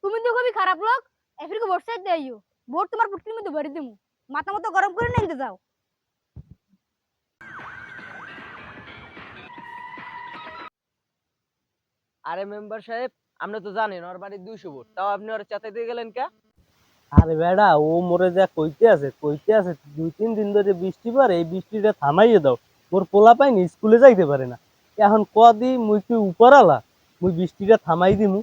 তুমি তো খুবই খারাপ লোক। এফিরকে ভোট চাইতে আইও। ভোট তোমার পুটকির মধ্যে ভরে দিমু। মাথা মতো গরম করে নিতে যাও। আরে মেম্বার সাহেব, আপনি তো জানেন ওর বাড়ি 200 ভোট, তাও আপনি ওর চাতাইতে গেলেন কে? আরে বেড়া, ও মরে যা কইতে আছে 2-3 দিন ধরে বৃষ্টি পড়ে, এই বৃষ্টিটা থামাইয়ে দাও। মোর পোলা পাইনি, স্কুলে যাইতে পারে না। এখন কদি মুই কি উপরালা, মুই বৃষ্টিটা থামাই দিমু।